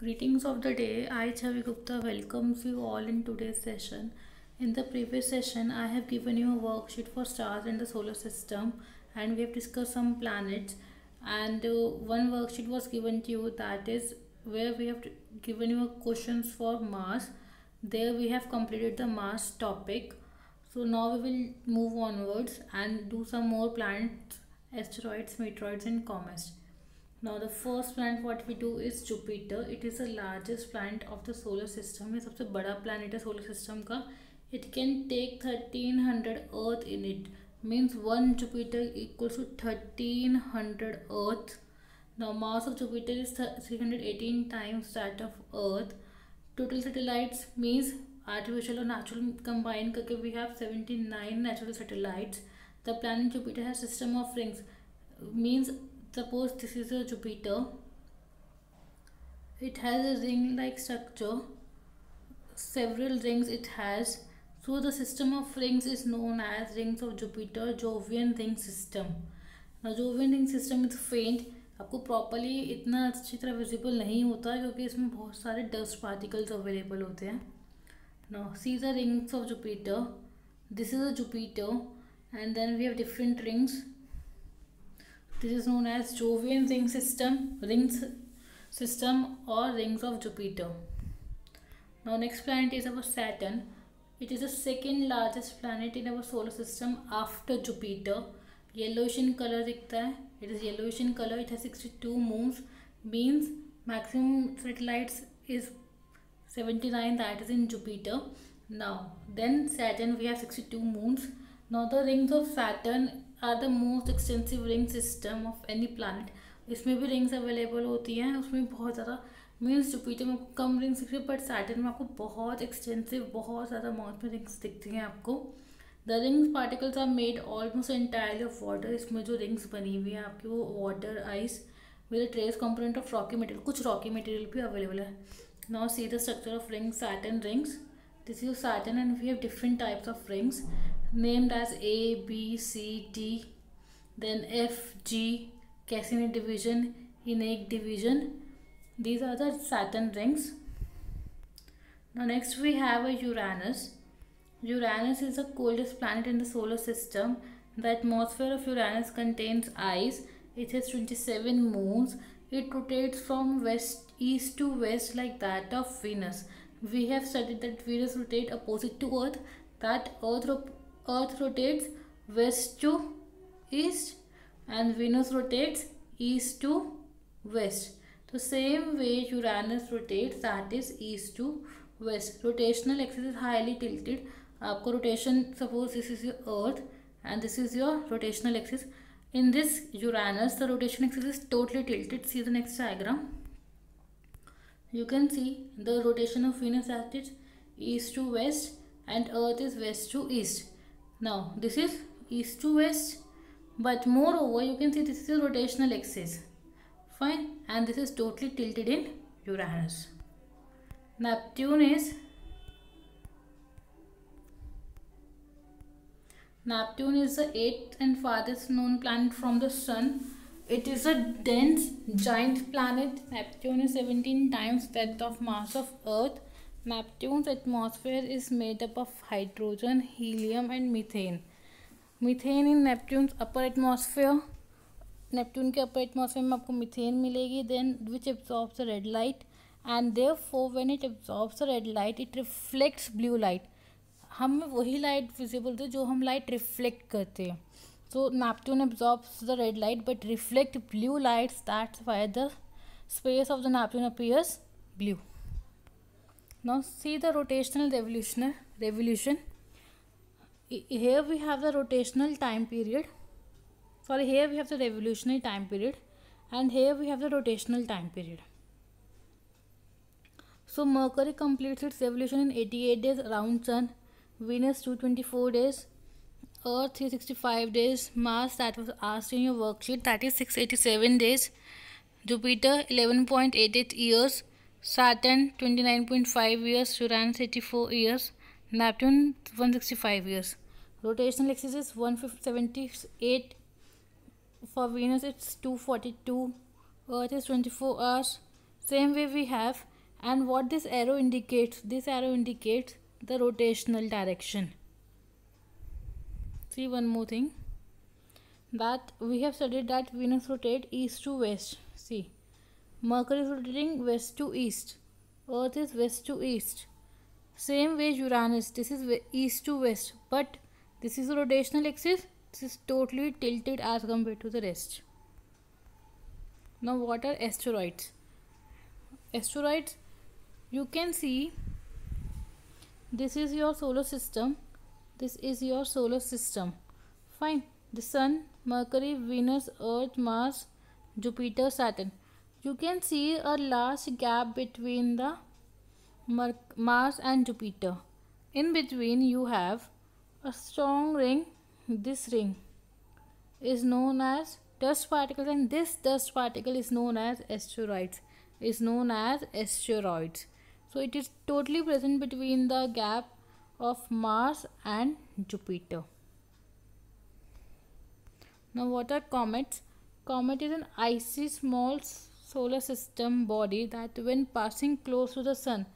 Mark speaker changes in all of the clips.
Speaker 1: Greetings of the day. I, Chavi Gupta, welcomes you all in today's session. In the previous session, I have given you a worksheet for stars in the solar system, and we have discussed some planets. And one worksheet was given to you, that is where we have given you questions for Mars. There we have completed the Mars topic. So now we will move onwards and do some more planets, asteroids, meteoroids, and comets. Now the first planet what we do is Jupiter. It is the largest planet of the solar system. ये सबसे बड़ा planet है solar system का. It can take 1300 Earth in it. Means one Jupiter equals to 1300 Earth. Now mass of Jupiter is 318 times that of Earth. Total satellites means artificial or natural combined करके we have 79 natural satellites. The planet Jupiter has system of rings. Means suppose this is a Jupiter. It has a ring-like structure. Several rings it has. So the system of rings is known as rings of Jupiter, Jovian ring system. Now Jovian ring system is faint. आपको properly इतना अच्छी तरह visible नहीं होता क्योंकि इसमें बहुत सारे डस्ट पार्टिकल्स अवेलेबल होते हैं. Now see the rings of Jupiter. This is a Jupiter, and then we have different rings. This is known as Jovian ring system or rings of Jupiter. Now next planet is our Saturn. It is the second largest planet in our solar system after Jupiter. Yellowish in color दिखता है. It is yellowish in color. It has 62 moons. Means maximum satellites is 79, that is in Jupiter. Now then Saturn we have 62 moons. Now the rings of Saturn are the most extensive ring system of any planet. इसमें भी rings available होती हैं, उसमें बहुत ज़्यादा. Means Jupiter में कम rings दिखती है बट सैटर्न में आपको बहुत एक्सटेंसिव, बहुत ज़्यादा अमाउंट में रिंग्स दिखती हैं आपको. The rings particles are made almost entirely of water. इसमें जो रिंग्स बनी हुई है आपकी वो water ice with a trace component of rocky material. कुछ रॉकी मटेरियल भी अवेलेबल है. Now see the structure of ring Saturn rings. This is Saturn and we have different types of rings named as A, B, C, D, then F, G, Cassini division, Innate division. These are the Saturn rings. Now next we have a Uranus. Uranus is the coldest planet in the solar system. The atmosphere of Uranus contains ice. It has 27 moons. It rotates from east to west like that of Venus. We have studied that Venus rotates opposite to Earth. That Earth rotates west to east and Venus rotates east to west. The same way Uranus rotates, that is east to west. Rotational axis is highly tilted. आपको rotation, suppose this is your Earth and this is your rotational axis. In this Uranus, the rotation axis is totally tilted. See the next diagram. You can see the rotation of Venus as it is east to west and Earth is west to east. Now this is east to west, but moreover you can see this is a rotational axis. Fine, and this is totally tilted in Uranus. Neptune is the 8th and farthest known planet from the Sun. It is a dense giant planet. Neptune is 17 times that of mass of Earth. Neptune's atmosphere is made up of hydrogen, helium and methane. Methane in Neptune's upper atmosphere. Neptune के upper atmosphere में आपको methane मिलेगी, then which absorbs the red light, and therefore when it absorbs the red light it reflects blue light. हमें वही light visible थी जो हम light reflect करते हैं. So Neptune absorbs the red light but reflect blue lights. That's why the space of the Neptune appears blue. Now see the rotational revolution. Here we have the rotational time period. Sorry, here we have the revolutionary time period, and here we have the rotational time period. So Mercury completes its revolution in 88 days around Sun. Venus 224 days. Earth 365 days. Mars, that was asked in your worksheet, that is 687 days. Jupiter 11.88 years. Saturn 29.5 years. Uranus 84 years. Neptune 165 years. Rotational axis is 178. For Venus it's 242. Earth is 24 hours. Same way we have And what this arrow indicates? This arrow indicates the rotational direction. See, one more thing, that we have studied that Venus rotate east to west. See, Mercury is rotating west to east, Earth is west to east. Same way Uranus, this is east to west, but this is the rotational axis. This is totally tilted as compared to the rest. Now what are asteroids? Asteroids, you can see, this is your solar system, this is your solar system. Fine, the Sun, Mercury, Venus, Earth, Mars, Jupiter, Saturn. You can see a large gap between the Mars and Jupiter. In between you have a strong ring. This ring is known as dust particles, and this dust particle is known as asteroids. So it is totally present between the gap of Mars and Jupiter. Now what are comets? Comet is an icy small solar system body that when passing close to the sun,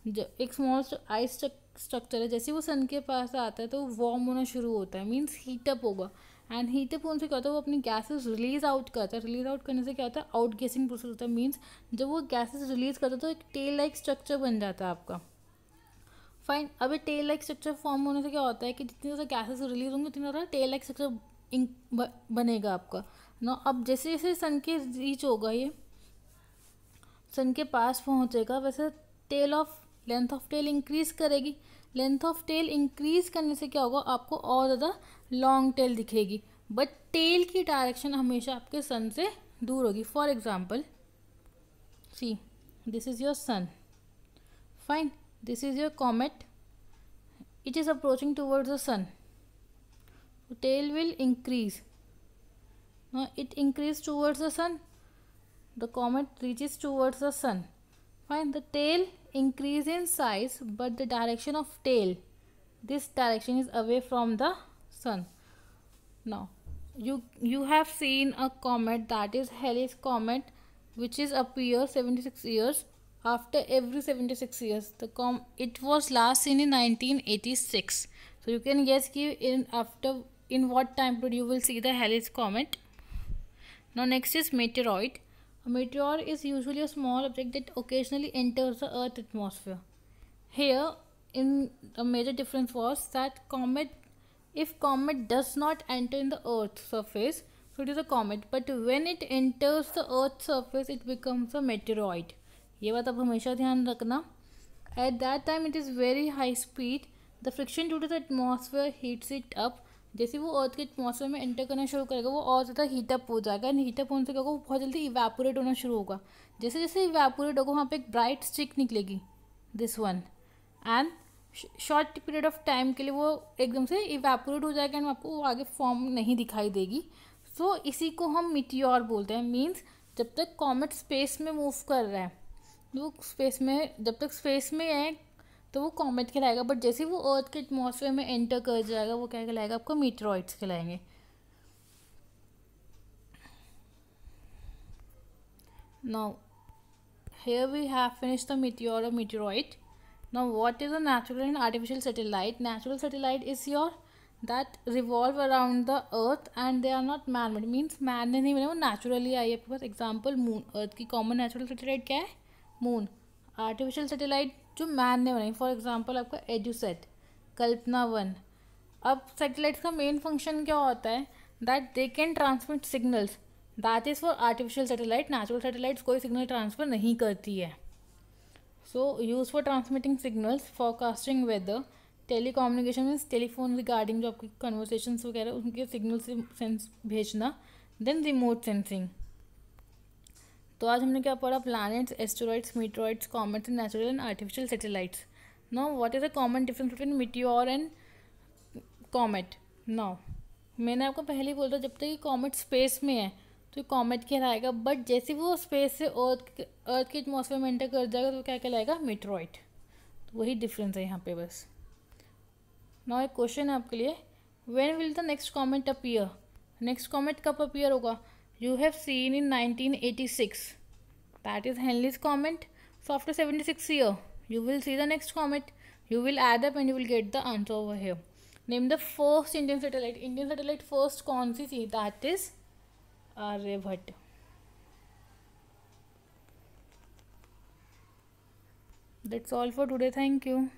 Speaker 1: एक small ice structure है, जैसे वो सन के पास आता है तो warm होना शुरू होता है, मीन्स हीटअप होगा. एंड हीटअप होने से क्या होता है, वो अपनी गैसेस रिलीज आउट करता है. रिलीज आउट करने से क्या होता है, आउट गैसिंग प्रोसेस होता है. मीन्स जब वो गैसेस रिलीज करता है तो एक टेल लाइक स्ट्रक्चर बन जाता है आपका. फाइन, अब ये टेल लाइक स्ट्रक्चर फॉर्म होने से क्या होता है कि जितनी ज़्यादा गैसेस रिलीज होंगे उतनी ज़्यादा टेल लाइक स्ट्रक्चर बनेगा आपका ना. अब जैसे जैसे सन के रीच होगा, ये सन के पास पहुँचेगा, वैसे लेंथ ऑफ टेल इंक्रीज करेगी. लेंथ ऑफ टेल इंक्रीज करने से क्या होगा, आपको और ज़्यादा लॉन्ग टेल दिखेगी, बट टेल की डायरेक्शन हमेशा आपके सन से दूर होगी. For example, see, this is your sun. Fine, this is your comet. It is approaching towards the sun. Tail will increase. It increases towards the sun. The comet reaches towards the sun. Fine, the tail increase in size, but the direction of tail, this direction is away from the sun. Now you have seen a comet, that is Halley's comet, which is appears 76 years after every 76 years. It was last seen in 1986. So you can guess in what time period you will see the Halley's comet. Now next is meteoroid. A meteor is usually a small object that occasionally enters the Earth's atmosphere. Here, a major difference was that if comet does not enter in the Earth's surface, so it is a comet. But when it enters the Earth's surface, it becomes a meteoroid. ये बात आप हमेशा ध्यान रखना. At that time, it is very high speed. The friction due to the atmosphere heats it up. जैसे वो अर्थ के atmosphere में एंटर करना शुरू करेगा, वो और ज़्यादा हीटअप हो जाएगा. एंड हीटअप होने से क्या होगा, वो बहुत जल्दी इवेपोरेट होना शुरू होगा. जैसे जैसे इवेपोरेट होगा, वहाँ पे एक ब्राइट स्टिक निकलेगी, this one, and short period of time के लिए वो एकदम से इवेपोरेट हो जाएगा एंड आपको वो आगे फॉर्म नहीं दिखाई देगी. सो इसी को हम मीटियोर बोलते हैं. मीन्स जब तक कॉमेट स्पेस में मूव कर रहा है, वो स्पेस में, जब तक स्पेस में है तो वो कॉमेट कहलाएगा, बट जैसे वो अर्थ के एटमॉस्फेयर में एंटर कर जाएगा, वो क्या कहलाएगा, आपको मीटेरॉइड्स कहलाएंगे. Now here we have finished the meteor or meteoroid. Now what is a natural and artificial satellite? Natural satellite is your that revolve around the earth and they are not man-made. Means man ने नहीं बने, वो naturally आई है आपके पास. Example moon. अर्थ की common natural satellite क्या है, moon. Artificial satellite जो मैन ने बनाई, फॉर एग्जांपल आपका एडुसेट, कल्पना 1. अब सैटेलाइट्स का मेन फंक्शन क्या होता है, that they can transmit signals. That is for artificial satellite. Natural satellites कोई सिग्नल ट्रांसफर नहीं करती है. So use for transmitting signals, forecasting weather, telecommunication means telephone regarding जो आपकी कन्वर्सेशंस वगैरह उनके सिग्नल से सेंस भेजना. Then remote sensing. तो आज हमने क्या पढ़ा, planets, asteroids, meteoroids, comets, natural and artificial satellites. Now what is the common difference between meteor and comet. Now मैंने आपको पहले ही बोला था, जब तक ये कॉमेट स्पेस में है तो ये कॉमेट कहलाएगा, बट जैसे वो स्पेस से अर्थ के एटमॉस्फेयर में एंटर कर जाएगा तो क्या कहलाएगा, मीटेरॉइड. तो वही डिफरेंस है यहाँ पे बस. नाउ एक क्वेश्चन है आपके लिए, when will the next comet appear. Next comet कब अपीयर होगा, you have seen in 1986, that is Halley's comet. So after 76 year, you will see the next comet. You will add up and you will get the answer over here. Name the first Indian satellite. Indian satellite first कौन सी थी? That is Aryabhat. That's all for today. Thank you.